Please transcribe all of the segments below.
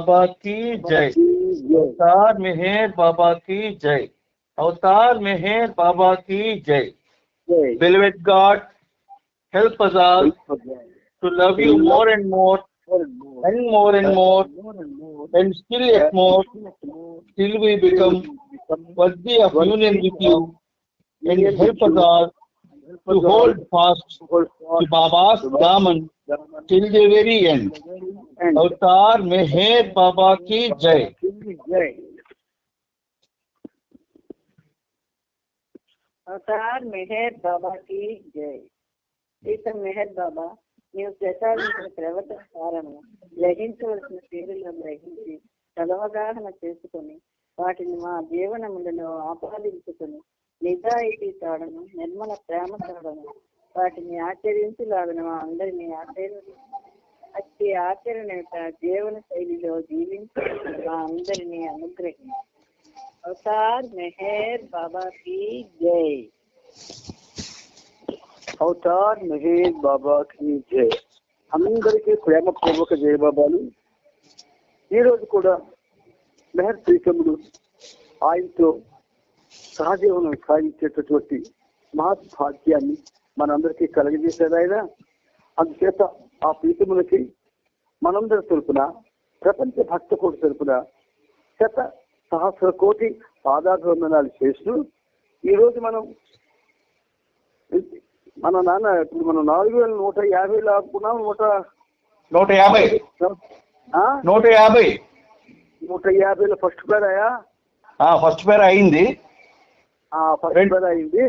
बाबा की जय। अवतार मेहर बाबा की जय। अवतार मेहर बाबा की जय। Beloved God, help us all to love you more and more and more and more and still yet more till we become worthy of union with you, and help us all to hold fast to Baba's daman till the very end. Avatar Meher Baba ki jai. Avatar Meher Baba కి జై. ప్రీతం మెహర్ బాబా, నీవు ప్రసాదించిన ప్రవర్తన కారణం గ్రహించవలసిన తీరులను గ్రహించి సదవగాహన చేసుకుని వాటిని మా జీవనములను ఆపాదించుకుని నిజాయితీ తాడను నిర్మల ప్రేమ తాడను వాటిని ఆచరించులాగిన మా అందరినీ అట్టి ఆచరణ జీవన శైలిలో జీవించి మా అందరినీ అనుగ్రహించి. అవతార్ మెహర్ బాబా की जय. అవతార్ మెహర్ బాబా की जय. అందరికీ ప్రేమపూర్వక జయ బాబాలు. ఈరోజు కూడా మెహర్ ప్రీతముడు ఆయనతో సహజీవనం సాగించేటటువంటి మహద్భాగ్యాన్ని మనందరికీ కలగజేశారు ఆయన. అందుచేత ఆ ప్రీతములకి మనందరి తరపున, ప్రపంచ భక్త కోటి తరపున శత సహస్ర కోటి పాదాభివందనాలు చేస్తూ ఈరోజు మన నాన్న ఇప్పుడు మనం 4150 ఆపుకున్నాం. 150లో ఫస్ట్ పేర్ అయ్యా. ఫస్ట్ పేర్ అయింది. ఫస్ట్ పేర్ అయింది.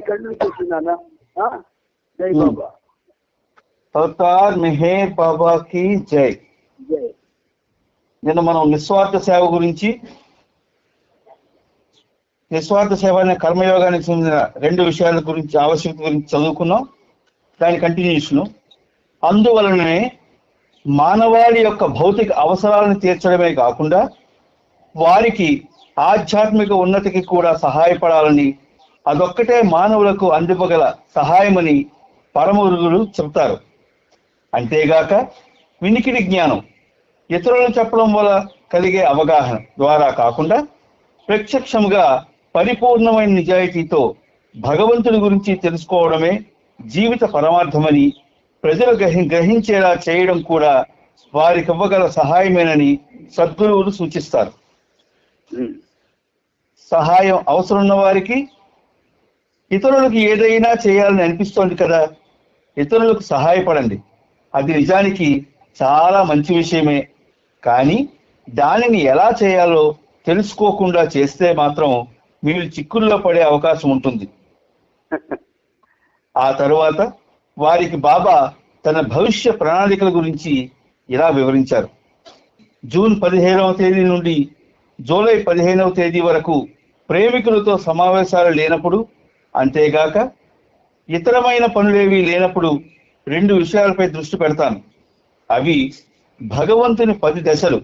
కంటిన్యూ చేసింది నాన్న. జై బాబా. అవతార్ మెహర్ బాబా కి జై. జై. నిన్న మనం నిస్వార్థ సేవ గురించి, నిస్వార్థ సేవ అనే కర్మయోగానికి చెందిన 2 విషయాల గురించి, ఆవశ్యకత గురించి చదువుకున్నాం. దాని కంటిన్యూషన్. అందువలననే మానవాళి యొక్క భౌతిక అవసరాలను తీర్చడమే కాకుండా వారికి ఆధ్యాత్మిక ఉన్నతికి కూడా సహాయపడాలని, అదొక్కటే మానవులకు అందివ్వగల సహాయమని పరమగురువులు చెబుతారు. అంతేగాక వినికిడి జ్ఞానం, ఇతరులు చెప్పడం వల్ల కలిగే అవగాహన ద్వారా కాకుండా ప్రత్యక్షంగా పరిపూర్ణమైన నిజాయితీతో భగవంతుడి గురించి తెలుసుకోవడమే జీవిత పరమార్థమని ప్రజలు గ్రహించేలా చేయడం కూడా వారికి ఇవ్వగల సహాయమేనని సద్గురువులు సూచిస్తారు. సహాయం అవసరం ఉన్న వారికి ఇతరులకు ఏదైనా చేయాలని అనిపిస్తోంది కదా, ఇతరులకు సహాయపడండి. అది నిజానికి చాలా మంచి విషయమే. కానీ దానిని ఎలా చేయాలో తెలుసుకోకుండా చేస్తే మాత్రం మీరు చిక్కుల్లో పడే అవకాశం ఉంటుంది. ఆ తరువాత వారికి బాబా తన భవిష్య ప్రణాళికల గురించి ఇలా వివరించారు. జూన్ 15వ తేదీ నుండి జూలై 15వ తేదీ వరకు ప్రేమికులతో సమావేశాలు లేనప్పుడు, అంతేగాక ఇతరమైన పనులేవి లేనప్పుడు 2 విషయాలపై దృష్టి పెడతాను. అవి భగవంతుని 10 దశలు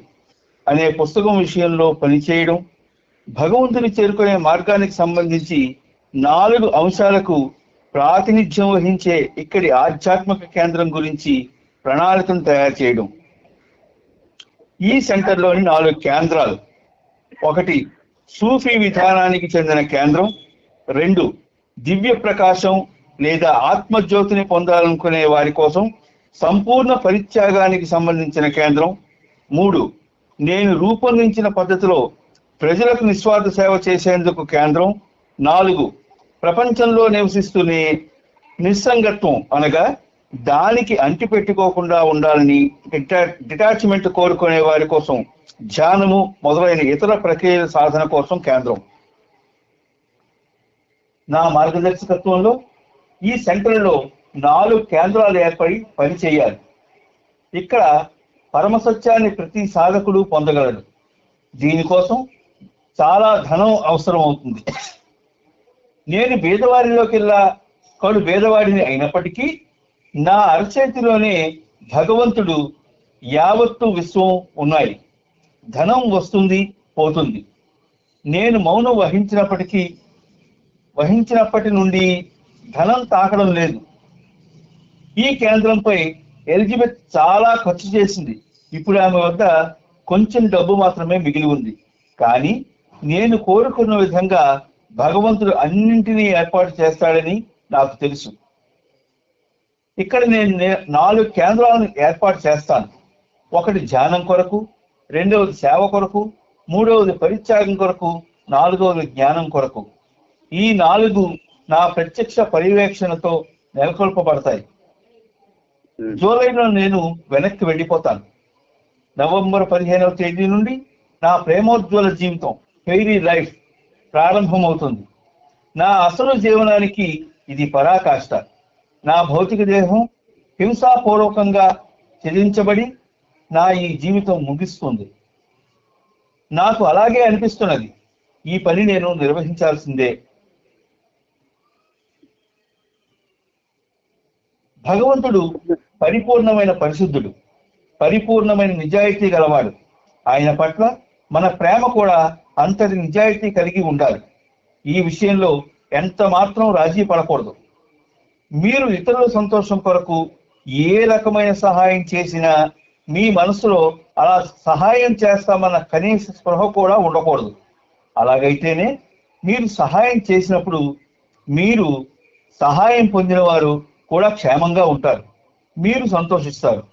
అనే పుస్తకం విషయంలో పనిచేయడం, భగవంతుని చేరుకునే మార్గానికి సంబంధించి 4 అంశాలకు ప్రాతినిధ్యం వహించే ఇక్కడి ఆధ్యాత్మిక కేంద్రం గురించి ప్రణాళికను తయారు చేయడం. ఈ సెంటర్లోని 4 కేంద్రాలు: 1 సూఫీ విధానానికి చెందిన కేంద్రం, 2 దివ్య ప్రకాశం లేదా ఆత్మజ్యోతిని పొందాలనుకునే వారి కోసం సంపూర్ణ పరిత్యాగానికి సంబంధించిన కేంద్రం, 3 నేను రూపొందించిన పద్ధతిలో ప్రజలకు నిస్వార్థ సేవ చేసేందుకు కేంద్రం, 4 ప్రపంచంలో నివసిస్తూనే నిస్సంగత్వం అనగా దానికి అంటిపెట్టుకోకుండా ఉండాలని డిటాచ్మెంట్ కోరుకునే వారి కోసం ధ్యానము మొదలైన ఇతర ప్రక్రియల సాధన కోసం కేంద్రం. నా మార్గదర్శకత్వంలో ఈ సెంటర్లో 4 కేంద్రాలు ఏర్పడి పనిచేయాలి. ఇక్కడ పరమసత్యాన్ని ప్రతి సాధకుడు పొందగలడు. దీనికోసం చాలా ధనం అవసరం అవుతుంది. నేను పేదవారిలోకెల్లా కడు పేదవాడిని అయినప్పటికీ నా అరచేతిలోనే భగవంతుడు యావత్తు విశ్వం ఉన్నాయి. ధనం వస్తుంది పోతుంది. నేను మౌనం వహించినప్పటి నుండి ధనం తాకడం లేదు. ఈ కేంద్రంపై ఎలిజబెత్ చాలా ఖర్చు చేసింది. ఇప్పుడు ఆమె వద్ద కొంచెం డబ్బు మాత్రమే మిగిలి ఉంది. కానీ నేను కోరుకున్న విధంగా భగవంతుడు అన్నింటినీ ఏర్పాటు చేస్తాడని నాకు తెలుసు. ఇక్కడ నేను 4 కేంద్రాలను ఏర్పాటు చేస్తాను. ఒకటి ధ్యానం కొరకు, రెండవది సేవ కొరకు, మూడవది పరిత్యాగం కొరకు, 4వది జ్ఞానం కొరకు. ఈ 4 నా ప్రత్యక్ష పర్యవేక్షణతో నెలకొల్పబడతాయి. జూలైలో నేను వెనక్కి వెళ్ళిపోతాను. నవంబర్ 15వ తేదీ నుండి నా ప్రేమోజ్వల జీవితం, ఫెయిరీ లైఫ్ ప్రారంభమవుతుంది. నా అసలు జీవనానికి ఇది పరాకాష్ట. నా భౌతిక దేహం హింసాపూర్వకంగా ఛేదించబడి నా ఈ జీవితం ముగిస్తుంది. నాకు అలాగే అనిపిస్తున్నది. ఈ పని నేను నిర్వహించాల్సిందే. భగవంతుడు పరిపూర్ణమైన పరిశుద్ధుడు, పరిపూర్ణమైన నిజాయితీ గలవాడు. ఆయన పట్ల మన ప్రేమ కూడా అంతటి నిజాయితీ కలిగి ఉండాలి. ఈ విషయంలో ఎంత మాత్రం రాజీ పడకూడదు. మీరు ఇతరుల సంతోషం కొరకు ఏ రకమైన సహాయం చేసినా మీ మనసులో అలా సహాయం చేస్తామన్న కనీస స్పృహ కూడా ఉండకూడదు. అలాగైతేనే మీరు సహాయం చేసినప్పుడు మీరు సహాయం పొందిన వారు కూడా క్షేమంగా ఉంటారు. మీరు సంతోషిస్తారు,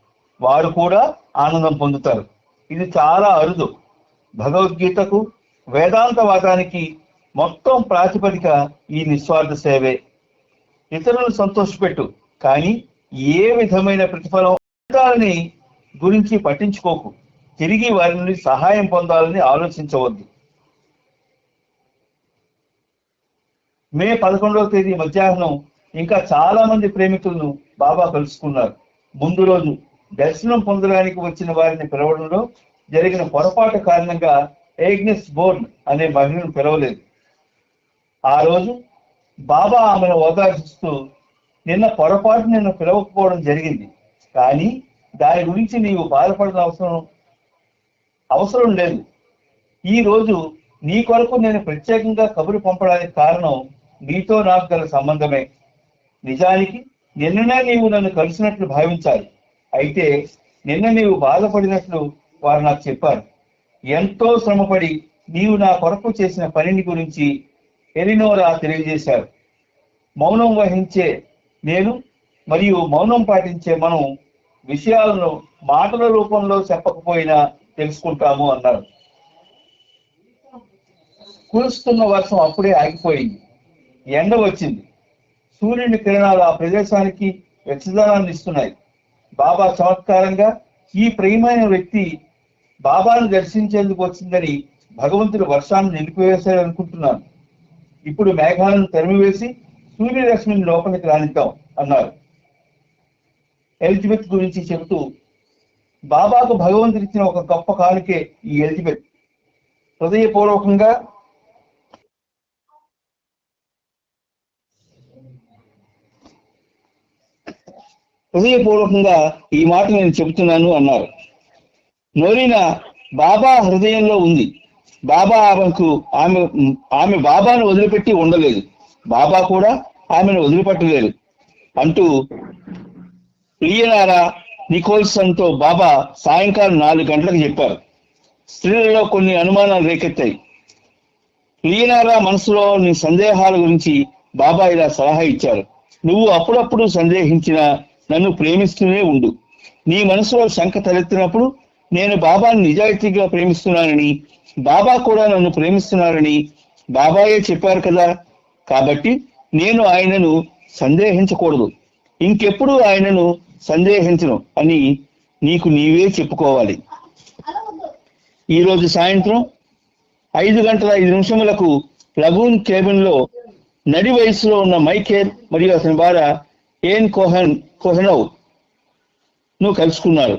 వారు కూడా ఆనందం పొందుతారు. ఇది చాలా అరుదు. భగవద్గీతకు, వేదాంతవాదానికి మొత్తం ప్రాతిపదిక ఈ నిస్వార్థ సేవే. ఇతరులను సంతోషపెట్టు, కానీ ఏ విధమైన ప్రతిఫలాన్ని గురించి పట్టించుకోకు. తిరిగి వారి నుండి సహాయం పొందాలని ఆలోచించవద్దు. మే 11వ తేదీ మధ్యాహ్నం ఇంకా చాలా మంది ప్రేమికులను బాబా కలుసుకున్నారు. ముందు రోజు దర్శనం పొందడానికి వచ్చిన వారిని పిలవడంలో జరిగిన పొరపాటు కారణంగా ఏగ్నెస్ బోర్న్ అనే మహిళను పిలవలేదు. ఆ రోజు బాబా ఆమెను ఓదార్చిస్తూ, నిన్న పొరపాటు నిన్ను పిలవకపోవడం జరిగింది, కానీ దాని గురించి నీవు బాధపడిన అవసరం లేదు. ఈ రోజు నీ కొరకు నేను ప్రత్యేకంగా కబురు పంపడానికి కారణం నీతో నాకు గల సంబంధమే. నిజానికి నిన్ననే నీవు నన్ను కలిసినట్లు భావించాలి. అయితే నిన్న నీవు బాధపడినట్లు వారు నాకు చెప్పారు. ఎంతో శ్రమపడి నీవు నా కొరకు చేసిన పనిని గురించి ఎలినోరా తెలియజేశారు. మౌనం వహించే నేను మరియు మౌనం పాటించే మనం విషయాలను మాటల రూపంలో చెప్పకపోయినా తెలుసుకుంటాము అన్నారు. కురుస్తున్న వర్షం అప్పుడే ఆగిపోయింది. ఎండ వచ్చింది. సూర్యుని కిరణాలు ఆ ప్రదేశానికి వెచ్చదనాన్ని ఇస్తున్నాయి. బాబా చమత్కారంగా ఈ ప్రియమైన వ్యక్తి బాబాను దర్శించేందుకు వచ్చిందని భగవంతుడు వర్షాన్ని నిలిపివేశాడు అనుకుంటున్నాను. ఇప్పుడు మేఘాలను తరిమివేసి సూర్యరశ్మిని లోపలికి రానిద్దాం అన్నారు. ఎలిజబెత్ గురించి చెబుతూ, బాబాకు భగవంతుడు ఇచ్చిన ఒక గొప్ప కానుకే ఈ ఎలిజబెత్. హృదయపూర్వకంగా ఈ మాట నేను చెబుతున్నాను అన్నారు. నోరినా బాబా హృదయంలో ఉంది. బాబా ఆమె బాబాను వదిలిపెట్టి ఉండలేదు. బాబా కూడా ఆమెను వదిలిపెట్టలేదు అంటూ లియనారా నికోల్సన్తో బాబా సాయంకాలం 4 గంటలకు చెప్పారు. స్త్రీలలో కొన్ని అనుమానాలు రేకెత్తాయి. లియనారా మనసులో నీ సందేహాల గురించి బాబా ఇలా సలహా ఇచ్చారు. నువ్వు అప్పుడప్పుడు సందేహించిన నన్ను ప్రేమిస్తూనే ఉండు. నీ మనసులో శంక తలెత్తినప్పుడు నేను బాబాను నిజాయితీగా ప్రేమిస్తున్నానని, బాబా కూడా నన్ను ప్రేమిస్తున్నారని బాబాయే చెప్పారు కదా. కాబట్టి నేను ఆయనను సందేహించకూడదు, ఇంకెప్పుడు ఆయనను సందేహించను అని నీకు నీవే చెప్పుకోవాలి. ఈరోజు సాయంత్రం 5:05 లగూన్ కేబిన్ లో నడి వయసులో ఉన్న మైకేల్ మరియు అతని భార్య ఏన్ కోహెనవ్ ను కలుసుకున్నారు.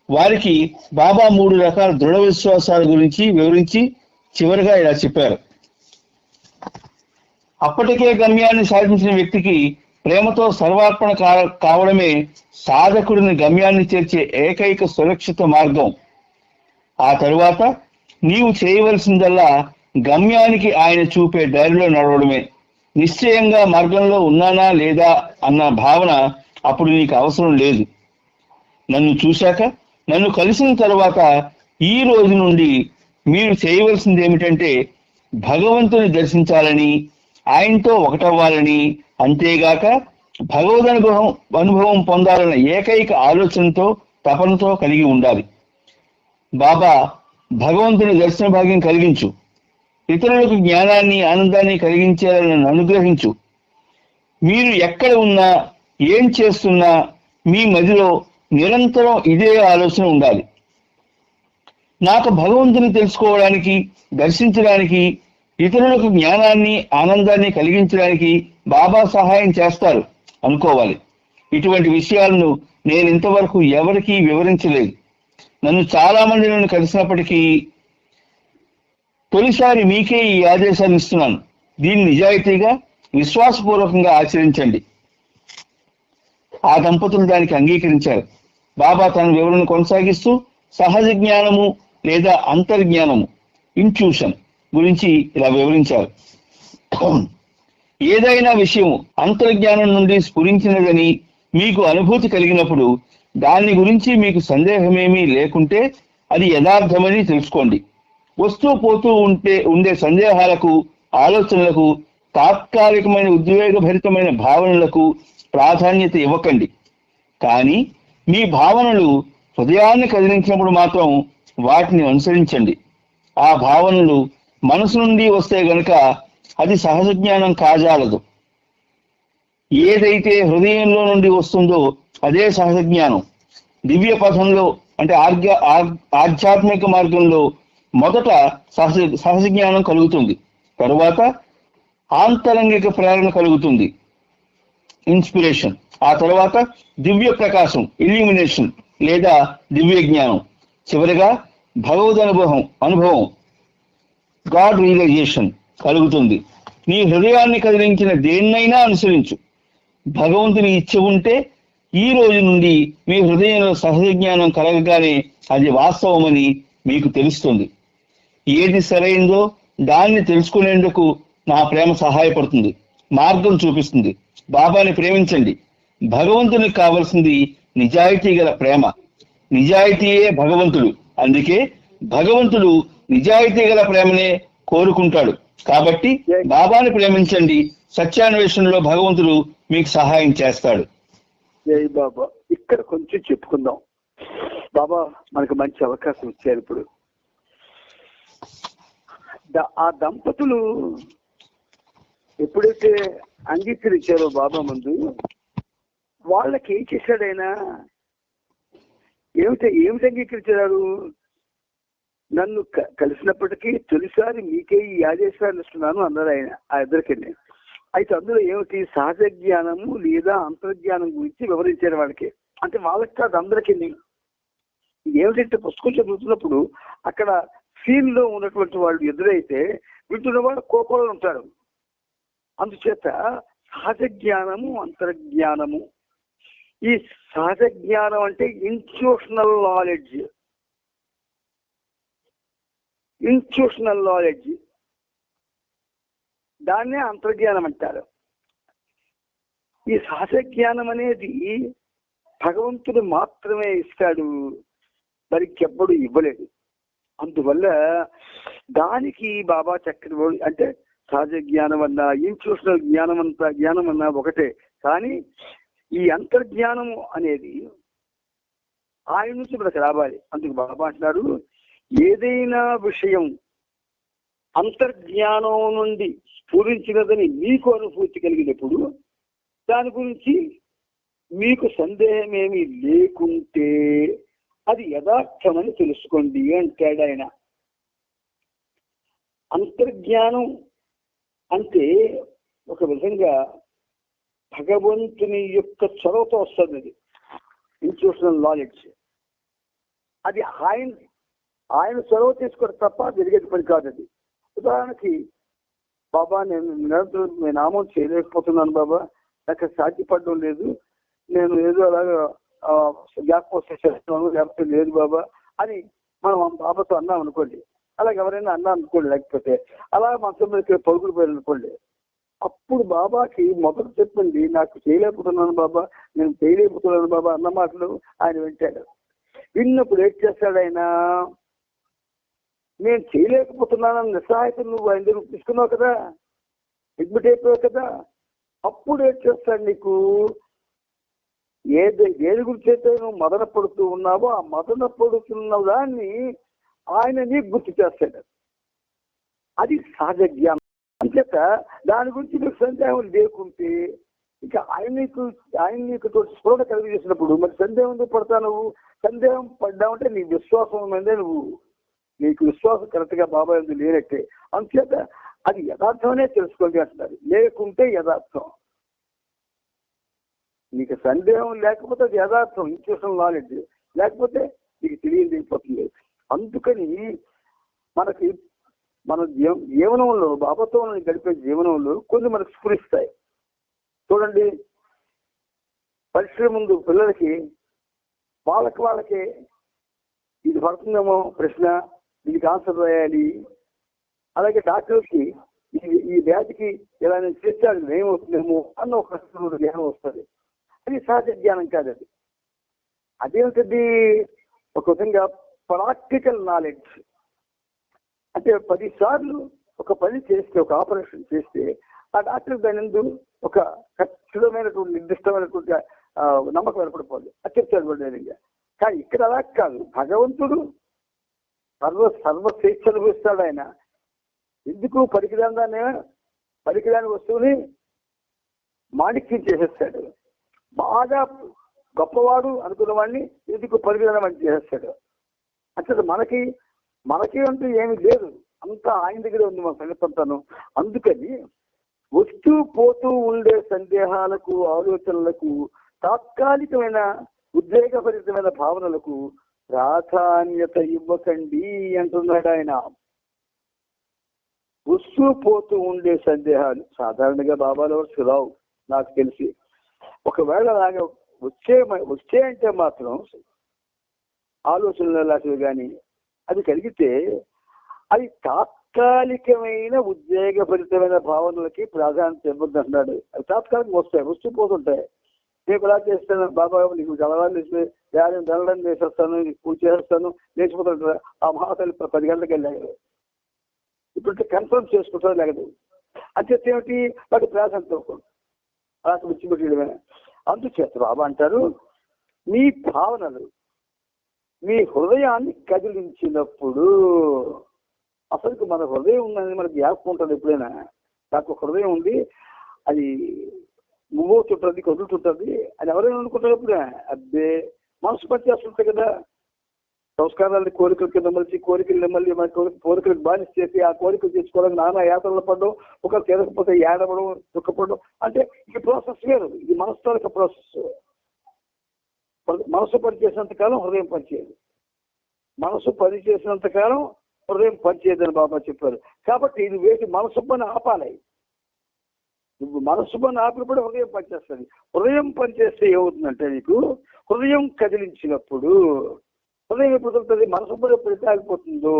వారికి బాబా 3 రకాల దృఢ విశ్వాసాల గురించి వివరించి చివరిగా ఇలా చెప్పారు. అప్పటికే గమ్యాన్ని సాధించిన వ్యక్తికి ప్రేమతో సర్వార్పణ కావడమే సాధకుడిని గమ్యాన్ని చేర్చే ఏకైక సురక్షిత మార్గం. ఆ తరువాత నీవు చేయవలసిందల్లా గమ్యానికి ఆయన చూపే దారిలో నడవడమే. నిశ్చయంగా మార్గంలో ఉన్నానా లేదా అన్న భావన అప్పుడు నీకు అవసరం లేదు. నన్ను చూశాక నన్ను కలిసిన తర్వాత ఈ రోజు నుండి మీరు చేయవలసింది ఏమిటంటే భగవంతుని దర్శించాలని, ఆయనతో ఒకటవ్వాలని, అంతేగాక భగవద్ అనుభవం పొందాలన్న ఏకైక ఆలోచనతో, తపనతో కలిగి ఉండాలి. బాబా, భగవంతుని దర్శన భాగ్యం కలిగించు, ఇతరులకు జ్ఞానాన్ని, ఆనందాన్ని కలిగించేలా నన్ను అనుగ్రహించు. మీరు ఎక్కడ ఉన్నా, ఏం చేస్తున్నా మీ మదిలో నిరంతరం ఇదే ఆలోచన ఉండాలి. నాకు భగవంతుని తెలుసుకోవడానికి, దర్శించడానికి, ఇతరులకు జ్ఞానాన్ని, ఆనందాన్ని కలిగించడానికి బాబా సహాయం చేస్తారు అనుకోవాలి. ఇటువంటి విషయాలను నేను ఇంతవరకు ఎవరికీ వివరించలేదు. నన్ను చాలా మంది నన్ను కలిసినప్పటికీ తొలిసారి మీకే ఈ ఆదేశాన్ని ఇస్తున్నాను. దీన్ని నిజాయితీగా, విశ్వాసపూర్వకంగా ఆచరించండి. ఆ దంపతులు దానికి అంగీకరించారు. బాబా తన వివరణ కొనసాగిస్తూ సహజ జ్ఞానము లేదా అంతర్జ్ఞానము, ఇంట్యూషన్ గురించి ఇలా వివరించారు. ఏదైనా విషయం అంతర్జ్ఞానం నుండి స్ఫురించినదని మీకు అనుభూతి కలిగినప్పుడు దాని గురించి మీకు సందేహమేమీ లేకుంటే అది యథార్థమని తెలుసుకోండి. వస్తూ పోతూ ఉండే సందేహాలకు, ఆలోచనలకు, తాత్కాలికమైన ఉద్వేగభరితమైన భావనలకు ప్రాధాన్యత ఇవ్వకండి. కానీ మీ భావనలు హృదయాన్ని కదిలించినప్పుడు మాత్రం వాటిని అనుసరించండి. ఆ భావనలు మనసు నుండి వస్తే గనక అది సహజ జ్ఞానం కాజాలదు. ఏదైతే హృదయంలో నుండి వస్తుందో అదే సహజ జ్ఞానం. దివ్య పథంలో అంటే ఆధ్యాత్మిక మార్గంలో మొదట సహజ జ్ఞానం కలుగుతుంది, తరువాత ఆంతరంగిక ప్రేరణ కలుగుతుంది, ఇన్స్పిరేషన్. ఆ తర్వాత దివ్య ప్రకాశం, ఇల్యూమినేషన్ లేదా దివ్య జ్ఞానం. చివరిగా భగవద్ అనుభవం గాడ్ రియలైజేషన్ కలుగుతుంది. నీ హృదయాన్ని కదిలించిన దేన్నైనా అనుసరించు. భగవంతుని ఇచ్చ ఉంటే ఈ రోజు నుండి మీ హృదయంలో సహజ జ్ఞానం కలగగానే అది వాస్తవమని మీకు తెలుస్తుంది. ఏది సరైందో దాన్ని తెలుసుకునేందుకు నా ప్రేమ సహాయపడుతుంది, మార్గం చూపిస్తుంది. బాబాని ప్రేమించండి. భగవంతునికి కావలసింది నిజాయితీ గల ప్రేమ. నిజాయితీయే భగవంతుడు. అందుకే భగవంతుడు నిజాయితీ గల ప్రేమనే కోరుకుంటాడు. కాబట్టి బాబాని ప్రేమించండి. సత్యాన్వేషణలో భగవంతుడు మీకు సహాయం చేస్తాడు. జై బాబా. ఇక్కడ కొంచెం చెప్పుకుందాం. బాబా మనకు మంచి అవకాశం ఇచ్చారు. ఇప్పుడు ఆ దంపతులు ఎప్పుడైతే అంగీకరించారో బాబా ముందు, వాళ్ళకి ఏం చేశాడైనా, ఏమిటి అంగీకరించారు? నన్ను కలిసినప్పటికీ తొలిసారి మీకే ఈ ఆదేశాలు ఇస్తున్నాను అన్నారు ఆయన, ఆ ఇద్దరికి. అయితే అందులో ఏమిటి? సహజ జ్ఞానము లేదా అంతర్జ్ఞానం గురించి వివరించారు వాళ్ళకి. అంటే వాళ్ళకి కాదు, అందరికీ. ఏమిటంటే పుస్తకం చదువుతున్నప్పుడు అక్కడ సీన్ లో ఉన్నటువంటి వాళ్ళు ఎదురైతే వింటున్న వాళ్ళు కోపంలో ఉంటారు. అందుచేత సహజ జ్ఞానము, అంతర్జ్ఞానము. ఈ సహజ జ్ఞానం అంటే ఇన్స్టిట్యూషనల్ నాలెడ్జ్, దాన్నే అంతర్జ్ఞానం అంటారు. ఈ సహజ జ్ఞానం అనేది భగవంతుడు మాత్రమే ఇస్తాడు, మరికెవ్వడు ఇవ్వలేడు. అందువల్ల దానికి బాబా చక్కని అంటే సహజ జ్ఞానం అన్నా, ఇన్స్టిట్యూషనల్ జ్ఞానం అన్నా ఒకటే. కానీ ఈ అంతర్జ్ఞానము అనేది ఆయన నుంచి మనకు రావాలి. అందుకు బాబా అంటున్నాడు, ఏదైనా విషయం అంతర్జ్ఞానం నుండి స్ఫురించినదని మీకు అనుభూతి కలిగినప్పుడు దాని గురించి మీకు సందేహమేమీ లేకుంటే అది యథార్థమని తెలుసుకోండి అంటాడు ఆయన. అంతర్జ్ఞానం అంటే ఒక విధంగా భగవంతుని యొక్క చొరవతో వస్తుంది. అది ఇన్స్టిట్యూషనల్ నాలెడ్జ్. అది ఆయన చొరవ తీసుకోవడం తప్ప జరిగేది పని కాదు. అది ఉదాహరణకి, బాబా నేను నిరంతరం నేను నామం చేయలేకపోతున్నాను బాబా, నాకు సాధ్యపడడం లేదు, నేను ఏదో అలాగా జ్ఞాపకం చేస్తున్నాను, లేకపోతే లేదు బాబా అని మనం బాబాతో అన్నాం అనుకోండి. అలాగే ఎవరైనా అన్నా అనుకోండి, లేకపోతే అలా మనసు మీద పరుగులు పోయారు అనుకోండి. అప్పుడు బాబాకి మొదట చెప్పండి, నాకు చేయలేకపోతున్నాను బాబా, నేను చేయలేకపోతున్నాను బాబా అన్న మాటలు ఆయన వింటాడు. విన్నప్పుడు ఏం చేస్తాడు ఆయన? నేను చేయలేకపోతున్నానని నిస్సహాయత నువ్వు ఆయన దగ్గర తీసుకున్నావు కదా, అడ్మిట్ అయిపోయావు కదా. అప్పుడు ఏం చేస్తాడు నీకు? దేని గురించి అయితే నువ్వు మదన పడుతూ ఉన్నావో ఆ మదన పడుతున్న దాన్ని ఆయన నీకు గుర్తు చేస్తాడు. అది సహజ జ్ఞానం. అంచేత దాని గురించి నీకు సందేహం లేకుంటే ఇక ఆయన నీకు స్ఫురణ కలిగి చేసినప్పుడు మరి సందేహం ఎందుకు పడతావు? సందేహం పడ్డావంటే నీ విశ్వాసం మీదే నీకు విశ్వాసం కరెక్ట్గా బాబా ఎందుకు లేనట్టే. అంచేత అది యథార్థమనే తెలుసుకోండి అంటున్నారు. లేకుంటే యథార్థం. నీకు సందేహం లేకపోతే అది యథార్థం, ఇంట్యూషన్ నాలెడ్జ్. లేకపోతే నీకు తెలియకపోతుంది. అందుకని మనకి మన జీవనంలో బాబాతో గడిపే జీవనంలో కొన్ని మనకు స్ఫురిస్తాయి. చూడండి, పరీక్షల ముందు పిల్లలకి వాళ్ళకి ఇది పడుతుందేమో ప్రశ్న, దీనికి ఆన్సర్ రాయాలి. అలాగే డాక్టర్కి ఈ వ్యాధికి ఇలా నేను చేస్తాను ఏమవుతుందేమో అన్న ఒక ప్రశ్న జ్ఞానం వస్తుంది. అది సహజ జ్ఞానం కాదు. అదేమిటది? ఒక విధంగా ప్రాక్టికల్ నాలెడ్జ్. అంటే 10 సార్లు ఒక పని చేస్తే, ఒక ఆపరేషన్ చేస్తే ఆ డాక్టర్ దాని ముందు ఒక ఖచ్చితమైనటువంటి నిర్దిష్టమైనటువంటి నమ్మకం ఏర్పడిపోతుంది. అది చెప్తాడు ధైర్యంగా. కానీ ఇక్కడ అలా కాదు. భగవంతుడు సర్వ స్వేచ్ఛ అనుభవిస్తాడు ఆయన. ఎందుకు పనికిరాని వస్తువుని మాణిక్యం చేసేస్తాడు. బాగా గొప్పవాడు అనుకున్న వాడిని ఎందుకు పనికిరాని వాడిని చేసేస్తాడు. అంటే మనకి అంటూ ఏమి లేదు, అంతా ఆయన దగ్గర ఉంది మన సంగతంతాను. అందుకని వస్తూ పోతూ ఉండే సందేహాలకు, ఆలోచనలకు, తాత్కాలికమైన ఉద్వేగభరితమైన భావనలకు ప్రాధాన్యత ఇవ్వకండి అంటున్నాడు ఆయన. వస్తూ పోతూ ఉండే సందేహాలు సాధారణంగా బాబాలో రావు నాకు తెలిసి. ఒకవేళ అలాగే వచ్చే అంటే మాత్రం ఆలోచనలు లాంటివి కానీ అది కలిగితే అది తాత్కాలికమైన ఉద్వేగభరితమైన భావనలకి ప్రాధాన్యత ఇవ్వద్దు అంటున్నాడు. అవి తాత్కాలికంగా వస్తాయి, వస్తూ పోతుంటాయి. రేపు ఎలా చేస్తాను బాబా, నీకు జలవాళ్ళు ఇస్తే ధనడం చేసేస్తాను, పూజ చేసేస్తాను, లేచిపోతాడు. ఆ మహాతల్లి 10 గంటలకు వెళ్ళాడు. ఇప్పుడు కన్ఫర్మ్ చేసుకుంటారు లేకదు. అంచేత ఏమిటి? వాటి ప్రాధాన్యత అలా విడిచిపెట్టడమే. అందుచేత బాబా అంటారు, మీ భావనలు మీ హృదయాన్ని కదిలించినప్పుడు, అసలు మన హృదయం ఉందని మనకు జ్ఞాపకం ఉంటుంది. ఎప్పుడైనా నాకు హృదయం ఉంది, అది మువ్వుతుంటుంది, కదులుతుంటుంది అని ఎవరైనా అనుకుంటారు. ఎప్పుడే అబ్బే మనసు పనిచేస్తుంటాయి కదా. సంస్కారాన్ని కోరికల కింద మలిచి కోరికలు మళ్ళీ మన కోరికలకు బానిస చేసి ఆ కోరికలు తీసుకోవడానికి నానా యాత్రలు పడడం, ఒక తిరగకపోతే ఏడవడం, దుఃఖపడడం. అంటే ఈ ప్రాసెస్ వేరు. ఇది మనసు తాలూకా ప్రాసెస్. మనసు పనిచేసినంత కాలం హృదయం పనిచేయదు. మనసు పనిచేసినంత కాలం హృదయం పనిచేయదని బాబా చెప్పారు. కాబట్టి ఇది వేసి మనసు పని ఆపాలి. నువ్వు మనసు పని ఆపినప్పుడు హృదయం పనిచేస్తుంది. హృదయం పనిచేస్తే ఏమవుతుందంటే నీకు హృదయం కదిలించినప్పుడు, హృదయం ఎప్పుడు దొరుకుతుంది? మనసు పని ఎప్పుడైతే ఆగిపోతుందో,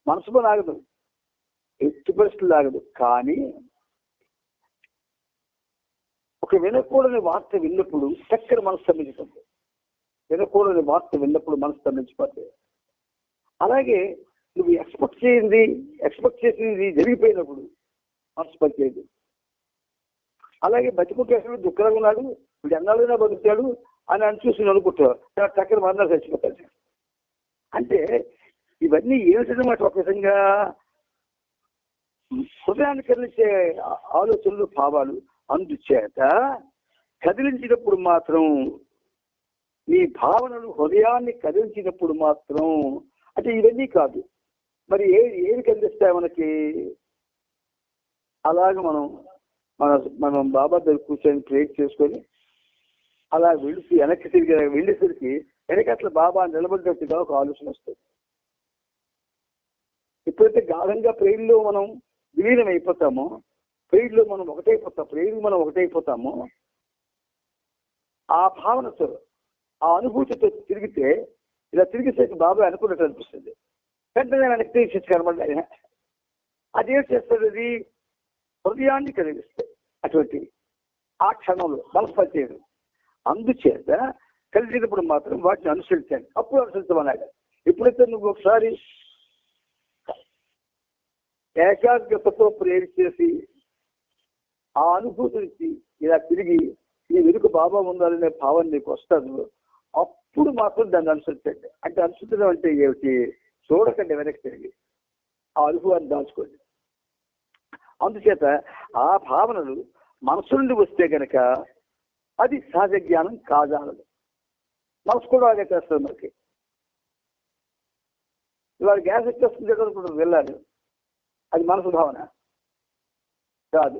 మనసు పని ఆగదు, ఎత్తు పరిస్థితులు ఆగదు. కానీ ఒక వినకూడని వార్త విన్నప్పుడు చక్కర మనసు స్తంభించుతుంది. వినకూడని వార్త విన్నప్పుడు మనసు స్తంభించిపోతుంది. అలాగే నువ్వు ఎక్స్పెక్ట్ చేసింది జరిగిపోయినప్పుడు మనసు పనిచేయదు. అలాగే బతికుంటే దుఃఖంగా ఉన్నాడు, వీడు ఎన్నాళ్ళైనా బతుకుతాడు అని చూసి అనుకుంటారు, చక్కర మరణాలు చచ్చిపోతాడు. అంటే ఇవన్నీ ఏమిటన్నమాట? ఒక విధంగా హృదయాన్ని కదిలించే ఆలోచనలు, భావాలు. అందుచేత కదిలించినప్పుడు మాత్రం, నీ భావనలు హృదయాన్ని కదిలించినప్పుడు మాత్రం, అంటే ఇవన్నీ కాదు మరి ఏది కదిలిస్తాయి మనకి? అలాగ మనం బాబా దగ్గర కూర్చొని ప్రేయర్ చేసుకొని అలా వెళ్ళేసరికి వెనకట్ల బాబా నిలబడ్డట్టుగా ఒక ఆలోచన వస్తుంది. ఎప్పుడైతే గాఢంగా ప్రేయర్లో మనం విలీనం అయిపోతామో, ప్రేయర్లో మనం ఒకటైపోతామో, ఆ భావనతో, ఆ అనుభూతితో తిరిగితే, ఇలా తిరిగేసరికి బాబాయ్ అనుకున్నట్టు అనిపిస్తుంది. వెంటనే వెనక్కి తీసి కనబడి ఆయన అదేం చేస్తుంది? అది హృదయాన్ని కలిగిస్తుంది. అటువంటి ఆ క్షణంలో మనసు పనిచేయదు. అందుచేత కలిసినప్పుడు మాత్రం వాటిని అనుసరించాలి. అప్పుడు అనుసరించమన్నాడు. ఎప్పుడైతే నువ్వు ఒకసారి ఏకాగ్రతతో ప్రేరి చేసి ఆ అనుభూతి నుంచి ఇలా తిరిగి నీ వెనుక బాబా ఉండాలనే భావన నీకు వస్తాను, అప్పుడు మాత్రం దాన్ని అనుసరించండి. అంటే అనుసరించడం అంటే ఏమిటి? చూడకండి వెనక్కి తిరిగి, ఆ అనుభవాన్ని దాచుకోండి. అందుచేత ఆ భావనలు మనసు నుండి వస్తే కనుక అది సహజ జ్ఞానం కాజాలదు. మనసు కూడా అలాగే చేస్తుంది. మనకి ఇవాళ గ్యాస్ వచ్చేస్తుంది అనుకుంటారు, వెళ్ళాలి, అది మనసు భావన కాదు.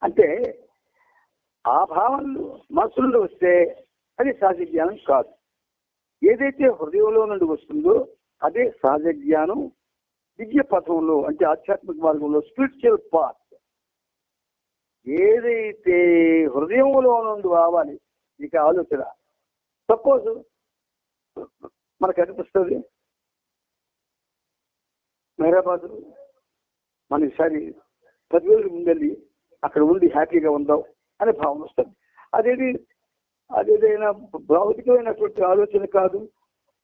అంటే ఆ భావనలు మనసు నుండి వస్తే అది సహజ జ్ఞానం కాదు. ఏదైతే హృదయంలో నుండి వస్తుందో అదే సహజ జ్ఞానం. దివ్య పథంలో అంటే ఆధ్యాత్మిక మార్గంలో స్పిరిచువల్ పాత్ ఏదైతే హృదయంలో నుండి రావాలి ఇక ఆలోచన. సపోజ్ మనకు అనిపిస్తుంది హైదరాబాద్ మన ఈసారి 10,000 ముందెళ్ళి అక్కడ ఉండి హ్యాపీగా ఉందాం అనే భావన వస్తుంది. అదేదైనా భౌతికమైనటువంటి ఆలోచన కాదు.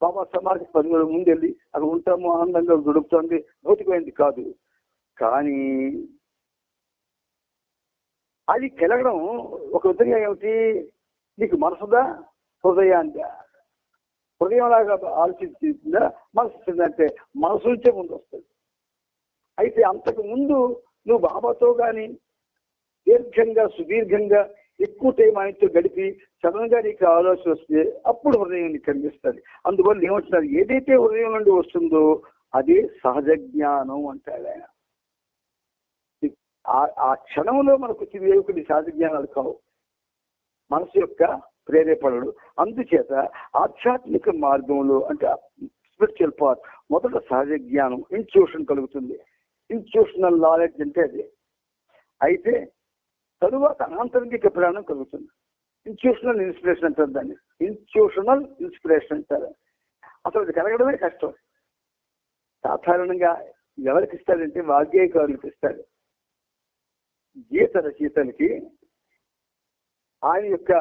బాబా సమాజం 10,000 ముందెళ్ళి అక్కడ ఉంటాము, ఆనందంగా గడుపుతుంది, భౌతికమైనది కాదు. కానీ అది కలగడం ఒక విధంగా ఏమిటి? నీకు మనసుదా హృదయాందా? హృదయంలాగా ఆలోచించిందా మనసు అంటే మనసు నుంచే ముందు వస్తుంది. అయితే అంతకు ముందు నువ్వు బాబాతో కానీ దీర్ఘంగా సుదీర్ఘంగా ఎక్కువ టైం ఆయనతో గడిపి సడన్ గా నీకు ఆలోచన వస్తే అప్పుడు హృదయం నీకు కనిపిస్తుంది. అందువల్ల ఏమంటున్నారు? ఏదైతే హృదయం నుండి వస్తుందో అదే సహజ జ్ఞానం అంటాడు ఆయన. ఆ క్షణంలో మనకు వచ్చింది కొన్ని సహజ జ్ఞానాలు కావు, మనసు యొక్క ప్రేరేపణలు. అందుచేత ఆధ్యాత్మిక మార్గంలో అంటే స్పిరిచువల్ పాత్ మొదట సహజ జ్ఞానం ఇన్స్టిట్యూషన్ కలుగుతుంది. ఇన్స్టిట్యూషనల్ నాలెడ్జ్ అంటే అది. అయితే తరువాత ఆంతరంగిక ప్రయాణం కలుగుతుంది. ఇన్స్టిట్యూషనల్ ఇన్స్పిరేషన్ అంటారు దాన్ని. ఇన్స్టిట్యూషనల్ ఇన్స్పిరేషన్ అంటారు. అసలు అది కలగడమే కష్టం. సాధారణంగా ఎవరికి ఇస్తాడంటే వాగ్గేయకారులకు ఇస్తాడు. గీత రచయితలకి ఆయన యొక్క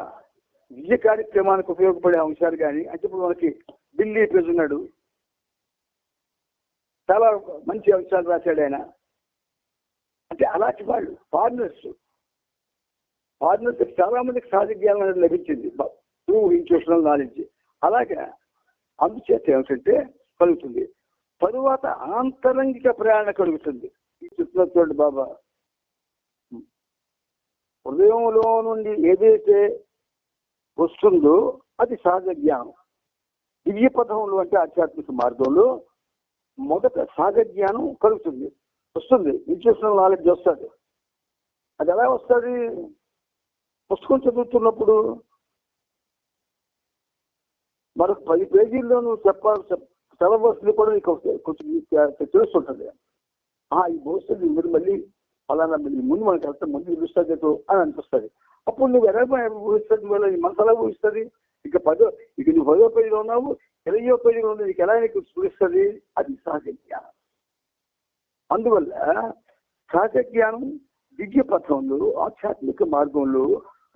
విజయ కార్యక్రమానికి ఉపయోగపడే అంశాలు కానీ, అంటే ఇప్పుడు మనకి ఢిల్లీ పేజ్ ఉన్నాడు, చాలా మంచి అంశాలు రాశాడు ఆయన. అంటే అలాంటి వాళ్ళు ఫారినర్స్ చాలా మందికి సహజ జ్ఞానం అనేది లభించింది త్రూ ఇన్స్టిట్యూషనల్ నాలెడ్జ్. అలాగే అందుచేత ఏమిటంటే కలుగుతుంది. తరువాత ఆంతరంగిక ప్రయాణం కలుగుతుంది. ఈ చెప్తున్నటువంటి బాబా హృదయంలో నుండి ఏదైతే వస్తుందో అది సహజ జ్ఞానం. దివ్య పథంలో అంటే ఆధ్యాత్మిక మార్గంలో మొదట సహజ జ్ఞానం కలుగుతుంది, వస్తుంది. ఇన్స్టిట్యూషనల్ నాలెడ్జ్ వస్తుంది. అది ఎలా వస్తుంది? పుస్తకం చదువుతున్నప్పుడు మరొక 10 పేజీల్లో నువ్వు చదవలసింది కూడా నీకు కొంచెం తెలుస్తుంటుంది. ఈ భవిష్యత్తు మీరు మళ్ళీ ఫలానా ముందు మనకి వెళ్తే ముందు తెలుస్తుంది అని అనిపిస్తుంది. అప్పుడు నువ్వు ఎలా ఊహిస్తుంది? మళ్ళీ నీ మనసు ఎలా ఊహిస్తుంది? ఇక నువ్వు 10వ పేజీలో ఉన్నావు, 20వ పేజీలో ఉంది, నీకు ఎలా నీకు స్ఫురిస్తుంది? అది సహజ జ్ఞానం. అందువల్ల సహజ జ్ఞానం దివ్య పథంలో ఆధ్యాత్మిక మార్గంలో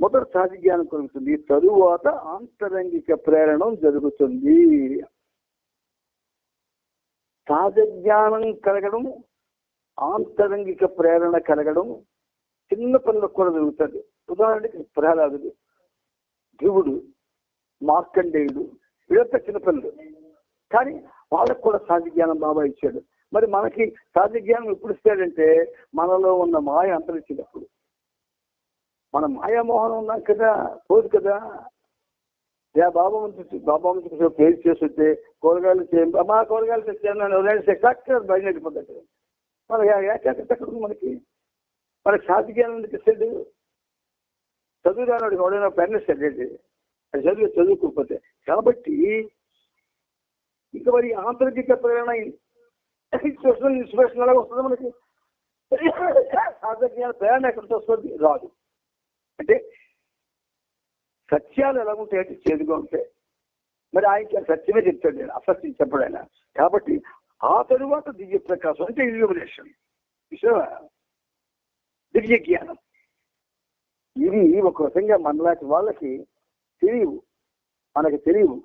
మొదటి సహజ జ్ఞానం కలుగుతుంది. తరువాత ఆంతరంగిక ప్రేరణం జరుగుతుంది. సహజ జ్ఞానం కలగడం, ఆంతరంగిక ప్రేరణ కలగడం చిన్న పనులకు కూడా జరుగుతుంది. ఉదాహరణకి ప్రహ్లాదుడు, ధ్రువుడు, మార్కండేయుడు, వీళ్ళంతా చిన్న పనులు, కానీ వాళ్ళకు కూడా సహజ జ్ఞానం బాబా ఇచ్చాడు. మరి మనకి సహజ జ్ఞానం ఎప్పుడు ఇస్తాడంటే మనలో ఉన్న మాయ అంతరించినప్పుడు. మన మాయామోహనం ఉన్నాం కదా, పోదు కదా. బాబా మంచి పేరు చేస్తుంటే కూరగాయలు మా కూరగాయలు తెచ్చాను బయట వెళ్ళిపోతాడు. మన ఏకాగ్రత మనకి సహజ జ్ఞానం ఎందుకు ఇస్తాడు? చదువురాని ఎవడైనా పెన్ ఇస్తాడు, అది చదువుకోకపోతే. కాబట్టి ఇక మరి ఆంతరిక ప్రేరణ ఇన్స్పిరేషన్ ఎలాగ వస్తుంది మనకి? సహజ జ్ఞాన ప్రేరణ ఎక్కడికి వస్తుంది? రాదు. అంటే సత్యాలు ఎలా ఉంటాయంటే చేదుగా ఉంటాయి. మరి ఆయన సత్యమే చెప్తాడు, నేను అసత్యం చెప్పడు ఆయన. కాబట్టి ఆ తరువాత దివ్య ప్రకాశం అంటే ఇల్యూమినేషన్, దివ్య జ్ఞానం. ఇది ఒక విధంగా మనలాంటి వాళ్ళకి తెలియవు, మనకు తెలియవు.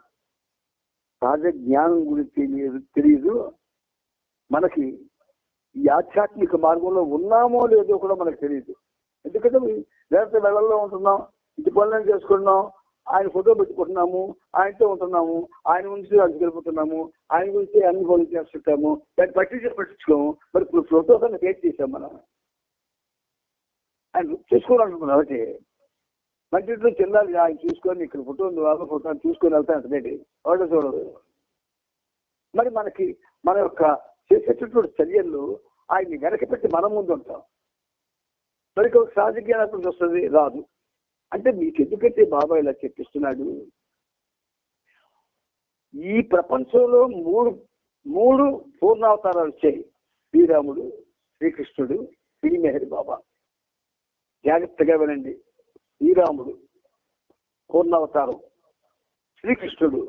సహజ జ్ఞానం గురించి తెలియదు. మనకి ఈ ఆధ్యాత్మిక మార్గంలో ఉన్నామో లేదో కూడా మనకు తెలియదు. ఎందుకంటే లేకపోతే వెళ్ళల్లో ఉంటున్నాం, ఇంటి పనులను చేసుకుంటున్నాం, ఆయన ఫోటో పెట్టుకుంటున్నాము, ఆయనతో ఉంటున్నాము, ఆయన గురించి అది గెలుపుతున్నాము, ఆయన గురించి అన్ని పనులు చేస్తుంటాము, దాన్ని పట్టించుకోము. మరి ఇప్పుడు ఫోటోస్ అన్ని క్రియేట్ చేసాం మనం. ఆయన చూసుకోవాలనుకున్నాం ఒకటి మంచిలో చెల్లాలి, ఆయన చూసుకొని ఇక్కడ ఫోటో ఉంది, వాళ్ళ ఫోటో చూసుకొని వెళ్తాను అంతేంటి ఒకటో చూడదు. మరి మనకి మన యొక్క చేసేటటువంటి చర్యల్లో ఆయన్ని వెనక పెట్టి మనం ముందు ఉంటాం. మరి ఒక సహజ జ్ఞానం వస్తుంది, రాదు. అంటే మీకు ఎందుకంటే బాబా ఇలా చెప్పిస్తున్నాడు, ఈ ప్రపంచంలో మూడు పూర్ణావతారాలు వచ్చాయి. శ్రీరాముడు, శ్రీకృష్ణుడు, శ్రీ మెహర్ బాబా. జాగ్రత్తగా వినండి. శ్రీరాముడు పూర్ణావతారం, శ్రీకృష్ణుడు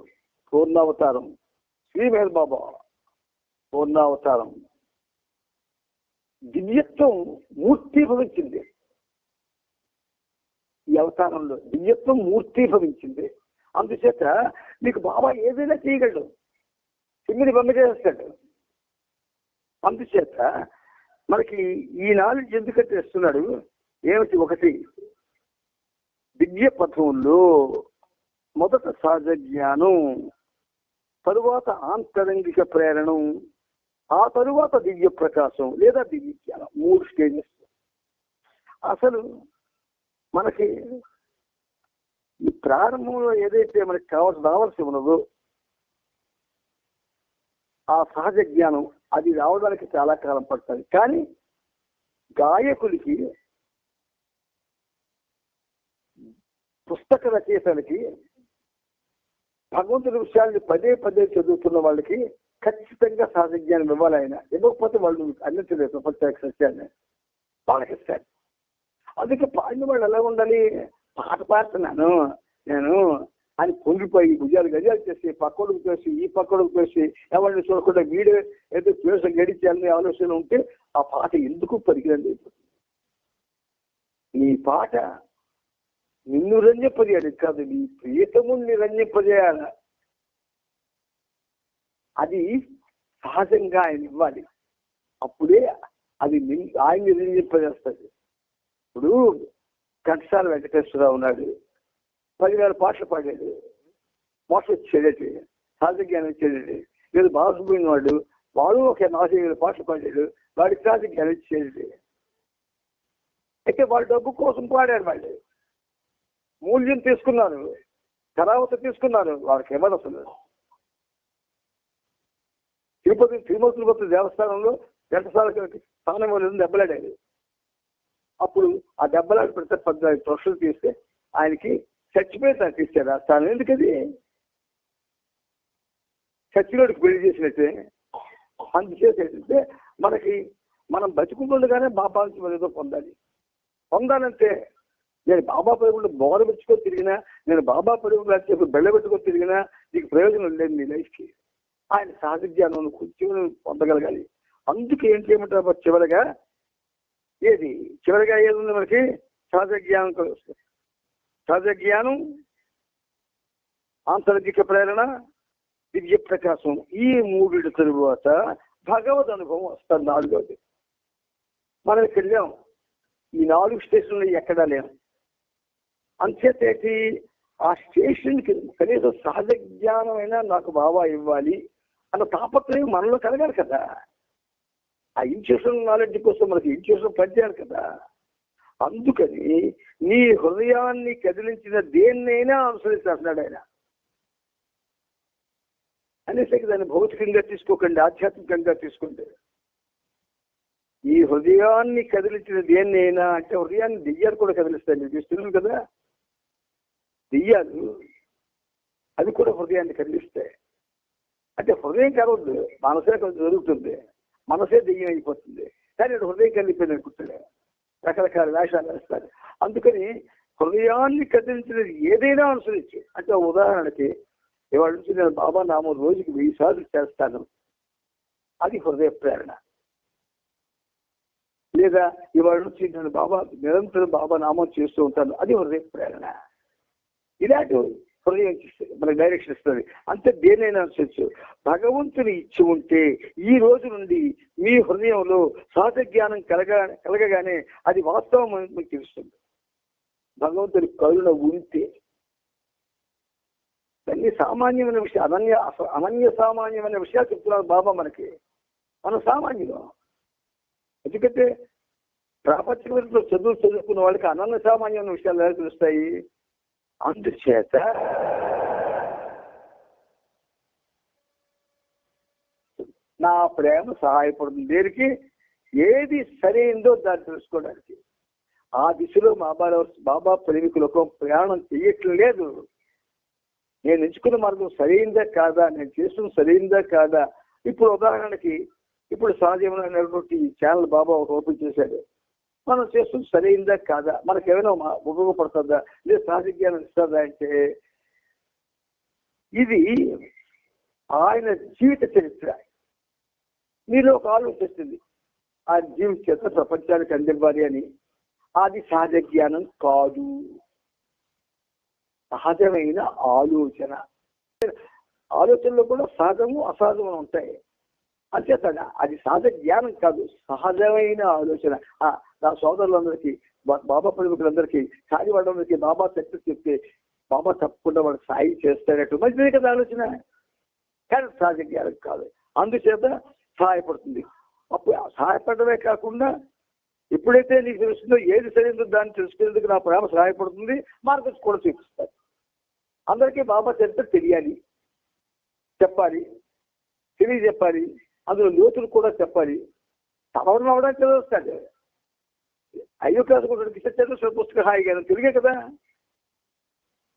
పూర్ణావతారం, శ్రీ మెహర్ బాబా పూర్ణావతారం. దివ్యత్వం మూర్తీభవించింది. ఈ అవతారంలో దివ్యత్వం మూర్తీభవించింది. అందుచేత మీకు బాబా ఏదైనా చేయగలడు, సిమ్మిని బొమ్మ చేస్తాడు. అందుచేత మనకి ఈ నాలెడ్జ్ ఎందుకంటే ఇస్తున్నాడు ఏమిటి? ఒకటి దివ్య పథంలో మొదట సహజ జ్ఞానం, తరువాత ఆంతరంగిక ప్రేరణం, ఆ తరువాత దివ్య ప్రకాశం లేదా దివ్య జ్ఞానం. 3 స్టేజెస్. అసలు మనకి ఈ ప్రారంభంలో ఏదైతే మనకి రావాల్సి ఉన్నదో ఆ సహజ జ్ఞానం, అది రావడానికి చాలా కాలం పడుతుంది. కానీ గాయకులకి, పుస్తక రచయితలకి, భగవంతుడి విషయాన్ని పదే పదే చదువుతున్న వాళ్ళకి ఖచ్చితంగా సహజ జ్ఞానం ఇవ్వాలి. ఆయన ఇవ్వకపోతే వాళ్ళు అందించలేదు ప్రపంచ సత్యాన్ని, వాళ్ళకి ఇస్తారు. అందుకే పాడిన వాళ్ళు ఎలా ఉండాలి? పాట పాడుతున్నాను నేను అని పొంగిపోయి భుజాలు గజాలు చేసి పక్కడికి చేసి ఈ పక్కడికి చేసి ఎవరిని చూడకుండా వీడే ఏదో చేసి గడిచాలని ఆలోచన ఉంటే ఆ పాట ఎందుకు పరిగణది? నీ పాట నిన్ను రంజింపజేయాలి కాదు, నీ ప్రియతముని రంజింపజేయాల. అది సహజంగా ఆయన ఇవ్వాలి. అప్పుడే అది ఆయన్ని రంజింపజేస్తుంది. ఇప్పుడు ఘంటసాల వెంకటేశ్వరరావు ఉన్నాడు, 10,000 పాటలు పాడాడు, మోసం వచ్చేది, సహజ జ్ఞానం వచ్చేది. లేదు బాలసుబ్రహ్మణ్యం వాడు ఒక 40,000 పాటలు పాడాడు, వాడికి సహజ జ్ఞానం వచ్చేది. అయితే వాళ్ళ డబ్బు కోసం పాడారు, వాళ్ళు మూల్యం తీసుకున్నారు, కరావత తీసుకున్నారు, వాళ్ళకి ఎవరు అసలు. తిరుమల దేవస్థానంలో ఘంటసాలకి స్థానం అనేది దెబ్బలాడాడు. అప్పుడు ఆ దెబ్బలాడి పెడితే 14 ప్రశ్నలు తీస్తే ఆయనకి చచ్చిపోయేదానికి ఇచ్చారు ఆ స్థానం. ఎందుకది చచ్చిలోడికి పెళ్లి చేసినట్టే. అందుచేత ఏంటంటే మనం బతుకుండగానే బాబా నుంచి మనం ఏదో పొందాలంటే నేను బాబా పరుగులు బోర పెట్టుకొని తిరిగినా, నేను బాబా పరుగులు చెప్పి బెళ్ళ పెట్టుకొని తిరిగినా నీకు ప్రయోజనం లేదు నీ లైఫ్కి. ఆయన సహజ జ్ఞానం కొంచెం పొందగలగాలి. అందుకే ఏం చేయమంటారు చివరిగా ఏది ఉంది మనకి? సహజ జ్ఞానం వస్తుంది. సహజ జ్ఞానం, ఆంతరంగిక ప్రేరణ, దివ్య ప్రకాశం. ఈ 3 తరువాత భగవద్ అనుభవం వస్తుంది. 4వది. మనం ఇక్కడ లేం, ఈ 4 స్టేషన్లు ఎక్కడా లేము. అంతేతేటి ఆ స్టేషన్కి కనీసం సహజ జ్ఞానమైనా నాకు బాబా ఇవ్వాలి అన్న తాపత్రయం మనలో కలగాలి కదా. ఆ ఇన్స్టిట్యూషన్ నాలెడ్జ్ కోసం మనకి ఇన్స్టిట్యూషన్ పనిచేయాలి కదా. అందుకని నీ హృదయాన్ని కదిలించిన దేన్నైనా అనుసరించాల్సినాడు ఆయన. అనేసరికి దాన్ని భౌతికంగా తీసుకోకండి, ఆధ్యాత్మికంగా తీసుకోండి. ఈ హృదయాన్ని కదిలించిన దేన్నైనా అంటే హృదయాన్ని దెయ్యాలు కూడా కదిలిస్తాయి. మీకు ఇస్తున్నాను కదా, దెయ్యాలు అవి కూడా హృదయాన్ని కదిలిస్తాయి. అంటే హృదయం కలవద్దు, మనసే కొంచెం జరుగుతుంది, మనసే దెయ్యం అయిపోతుంది. కానీ హృదయం కలిగిపోయింది అనుకుంటాడు, రకరకాల వేషాలు వేస్తారు. అందుకని హృదయాన్ని కదిలించినది ఏదైనా అనుసరించి. అంటే ఉదాహరణకి ఇవాళ నుంచి నేను బాబా నామం రోజుకి 1000 సార్లు చేస్తాను, అది హృదయ ప్రేరణ. లేదా ఇవాళ నుంచి నేను నిరంతరం బాబా నామం చేస్తూ ఉంటాను, అది హృదయ ప్రేరణ. ఇలాంటి హృదయం మనకు డైరెక్షన్ ఇస్తుంది. అంతే దేనైనా అనుసరించు. భగవంతుని ఇచ్చి ఉంటే ఈ రోజు నుండి మీ హృదయంలో సహజ జ్ఞానం కలగగానే అది వాస్తవం మీకు తెలుస్తుంది. భగవంతుని కరుణ ఉంటే అన్ని సామాన్యమైన విషయం, అనన్య సామాన్యమైన విషయాలు చెప్తున్నారు బాబా మనకి. మనం సామాన్యులు. ఎందుకంటే ప్రాపంచికంలో చదువుకున్న వాళ్ళకి అనన్య సామాన్యమైన విషయాలు ఎలా తెలుస్తాయి? అందుచేత నా ప్రేమ సహాయపడుతుంది దేనికి? ఏది సరైందో దాన్ని తెలుసుకోవడానికి. ఆ దిశలో బాబా ప్రేమికులకు ప్రయాణం చేయట్లేదు. నేను ఎంచుకున్న మార్గం సరైందా కాదా, నేను చేస్తున్న సరైందా కాదా. ఇప్పుడు ఉదాహరణకి ఇప్పుడు సహజమైనటువంటి ఛానల్ బాబా ఓపెన్ చేశాడు. మనం చేస్తుంది సరైందా కాదా, మనకేమైనా ఉపయోగపడుతుందా, లేదా సహజ జ్ఞానం ఇస్తుందా అంటే ఇది ఆయన జీవిత చరిత్ర. మీలో ఒక ఆలోచన వచ్చింది, ఆయన జీవిత చరిత్ర ప్రపంచానికి అందివ్వాలి అని. అది సహజ జ్ఞానం కాదు, సహజమైన ఆలోచన. ఆలోచనలో కూడా సహజము అసహజము ఉంటాయి. అంతేతాడా అది సహజ జ్ఞానం కాదు, సహజమైన ఆలోచన. నా సోదరులందరికీ, బాబా ప్రేమికులందరికీ, సాయి వాళ్ళందరికీ బాబా చరిత్ర చెప్తే బాబా తప్పకుండా వాడు సాయి చేస్తాడట్టు మంచిదే కదా ఆలోచన. కానీ సహజ జ్ఞానం కాదు. అందుచేత సహాయపడుతుంది. అప్పుడు సహాయపడమే కాకుండా ఎప్పుడైతే నీకు తెలుస్తుందో ఏది సరైనదో దాన్ని తెలుసుకునేందుకు నా ప్రేమ సహాయపడుతుంది, మార్గం కూడా చూపిస్తారు. అందరికీ బాబా చరిత్ర తెలియాలి, చెప్పాలి, తెలియజెప్పాలి. అందులో లోతులు కూడా చెప్పాలి. తమను అవడానికి చదివిస్తాడు. 5వ క్లాస్ కూడా చదివిన పుస్తకం హాయిగా తెలుగే కదా.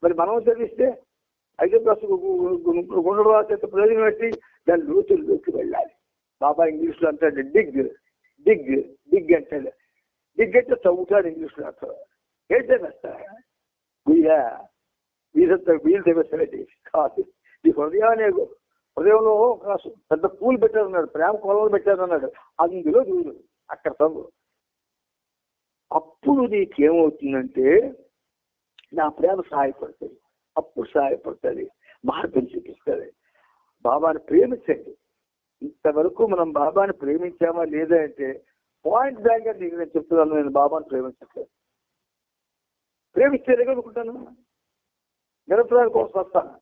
మరి మనం చదివిస్తే 5వ క్లాసు గుండె చేత ప్రయోజనం పెట్టి దాని లోతుల్లోకి వెళ్ళాలి. బాబా ఇంగ్లీష్లో అంటాడు డిగ్ డిగ్ డిగ్ అంటాడు. డిగ్ అంటే చదువుతాడు ఇంగ్లీష్లో అంటాడు. ఏం చదివేస్తా వీళ్ళు తెగేస్తాడు కాదు. ఈ హృదయంలో పెద్ద పూలు పెట్టారన్నాడు, ప్రేమ కొలలు పెట్టారన్నాడు. అందులో చూడు అక్కడ చదువు. అప్పుడు నీకేమవుతుందంటే నా ప్రేమ సహాయపడుతుంది. అప్పుడు సహాయపడుతుంది, మార్గం చూపిస్తుంది. బాబాని ప్రేమించండి. ఇంతవరకు మనం బాబాని ప్రేమించామా లేదా అంటే పాయింట్ బ్యాంక్ అంటే నేను చెప్తున్నాను, నేను బాబాని ప్రేమించట్లేదు. ప్రేమిస్తే అనుకుంటాను, నిరంతరాల కోసం వస్తాను,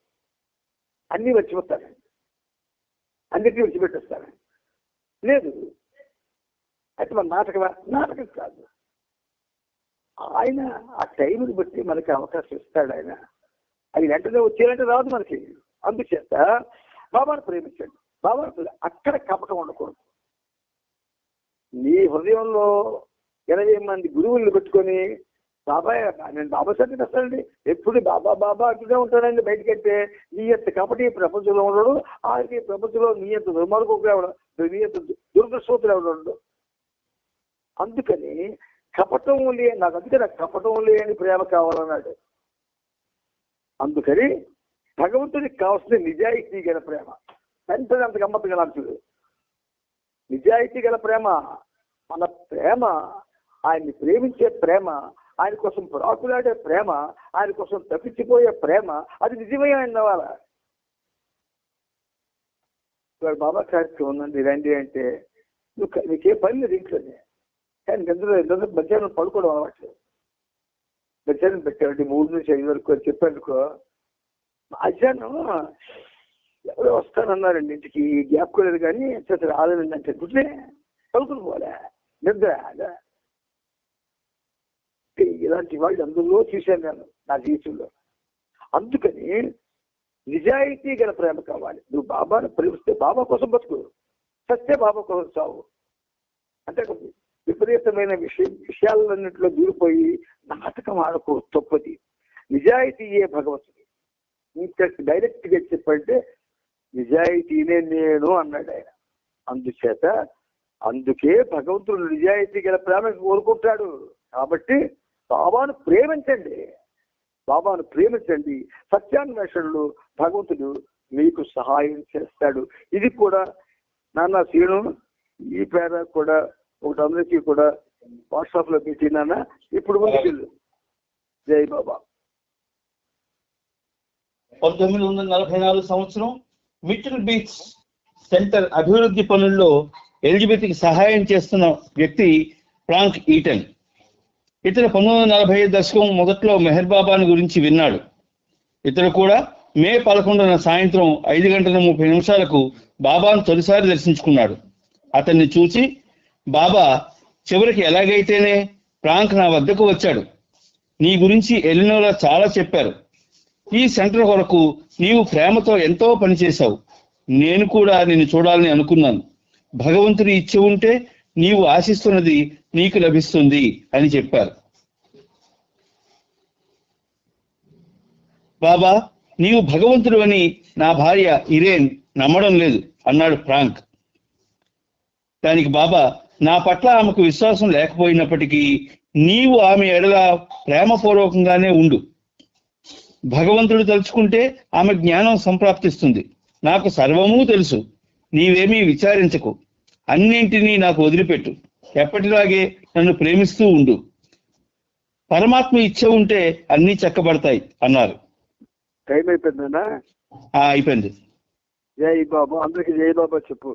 అన్నీ మర్చిపోతాను, అన్నిటినీ విడిచిపెట్టేస్తాను. లేదు అయితే మన నాటకం కాదు. ఆయన ఆ టైంని బట్టి మనకి అవకాశం ఇస్తాడు. ఆయన అది వెంటనే వచ్చేయాలంటే రాదు మనకి. అందుచేత బాబాను ప్రేమించండి. బాబాను అక్కడ కపటం ఉండకూడదు. నీ హృదయంలో 80 మంది గురువులను పెట్టుకొని బాబాయ్ నేను బాబా సరికి వస్తానండి, ఎప్పుడు బాబా బాబా అంటూనే ఉంటానండి. బయటకెళ్తే నీ యొక్క కపటి ప్రపంచంలో ఉండడు, ఆయనకి ప్రపంచంలో నీ యొక్క దుర్మార్గుడు ఎవడు, నీ యొక్క దురదృష్టవంతుడు ఎవడు. అందుకని కపటం నాకు అందుకే నాకు కపటం లేని ప్రేమ కావాలన్నాడు. అందుకని భగవంతుడికి కావాల్సిన నిజాయితీ గల ప్రేమ. వెంటనే అంత గమ్మత్తుగా నాకు నిజాయితీ గల ప్రేమ. మన ప్రేమ ఆయన్ని ప్రేమించే ప్రేమ, ఆయన కోసం ప్రాకులాడే ప్రేమ, ఆయన కోసం తప్పించిపోయే ప్రేమ, అది నిజమే ఆయన వాళ్ళ. ఇవాళ బాబా కార్యక్రమం ఉందండి రండి అంటే నీకే పని లేదు ఇంట్లోనే. కానీ ఎందులో మధ్యాహ్నం పడుకోవడం అలవాట్లేదు. మధ్యాహ్నం పెట్టారండి 3 నుంచి 5 వరకు అని చెప్పానుకో, మధ్యాహ్నం ఎవరో వస్తానన్నారండి ఇంటికి, జ్ఞాపకం లేదు కానీ రాలేదండి అంటే గుడ్లే పలుకులు పోలే, నిద్ర. ఇలాంటి వాళ్ళు అందులో చూశాను నేను నా జీవితంలో. అందుకని నిజాయితీ గల ప్రేమ కావాలి. నువ్వు బాబాను ప్రేమిస్తే బాబా కోసం బతుకు, సత్య బాబా కోసం చావు. అంటే విపరీతమైన విషయాలన్నింటిలో దూరిపోయి నాటకం ఆడకూ తప్పది. నిజాయితీయే భగవంతుడు. ఇంకా డైరెక్ట్ గా చెప్పంటే నిజాయితీనే నేను అన్నాడు ఆయన. అందుకే భగవంతుడు నిజాయితీ గల ప్రేమ కోరుకుంటాడు. కాబట్టి బాబాను ప్రేమించండి, బాబాను ప్రేమించండి. సత్యాన్వేషణలో భగవంతుడు మీకు సహాయం చేస్తాడు. ఇది కూడా నాన్న శ్రీను ఈ పేర కూడా ఒకటి అందరికీ కూడా వాట్సాప్ లో పెట్టినా. ఇప్పుడు ముందుకెళ్ళు. జై బాబా. 1944 సంవత్సరం మిటిల్ బీచ్ సెంటర్ అభివృద్ధి పనుల్లో ఎలిజబెత్కి సహాయం చేస్తున్న వ్యక్తి ఫ్రాంక్ ఈటన్. ఇతను 1945 దశకం మొదట్లో మెహర్ బాబాను గురించి విన్నాడు. ఇతను కూడా మే 11న సాయంత్రం 5:30 బాబాను తొలిసారి దర్శించుకున్నాడు. అతన్ని చూసి బాబా చివరికి ఎలాగైతేనే ఫ్రాంక్ నా వద్దకు వచ్చాడు. నీ గురించి ఎలినోరా చాలా చెప్పారు. ఈ సెంటర్ కొరకు నీవు ప్రేమతో ఎంతో పనిచేశావు. నేను కూడా నిన్ను చూడాలని అనుకున్నాను. భగవంతుడి ఇచ్చ ఉంటే నీవు ఆశిస్తున్నది నీకు లభిస్తుంది అని చెప్పారు. బాబా, నీవు భగవంతుడు అని నా భార్య ఇరేన్ నమ్మడం లేదు అన్నాడు ఫ్రాంక్. దానికి బాబా, నా పట్ల ఆమెకు విశ్వాసం లేకపోయినప్పటికీ నీవు ఆమె ఎడల ప్రేమపూర్వకంగానే ఉండు. భగవంతుడు తలుచుకుంటే ఆమె జ్ఞానం సంప్రాప్తిస్తుంది. నాకు సర్వమూ తెలుసు. నీవేమీ విచారించకు. అన్నింటినీ నాకు వదిలిపెట్టు. ఎప్పటిలాగే నన్ను ప్రేమిస్తూ ఉండు. పరమాత్మ ఇచ్చ ఉంటే అన్నీ చక్కబడతాయి అన్నారు. టైం అయిపోయిందన్నా? అయిపోయింది. జై బాబా. అందరికి జై బాబా చెప్పు.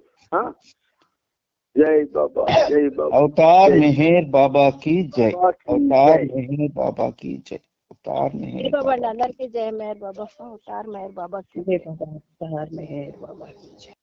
జై బాబా, జై బాబా. అవతార్ మెహర్ బాబా की जय. అవతార్ మెహర్ బాబా की जय. అవతార్ మెహర్ బాబా. అందరికి జై మెహర్ బాబా. అవతార్ మెహర్ బాబా की जय. అవతార్ మెహర్ బాబా की जय.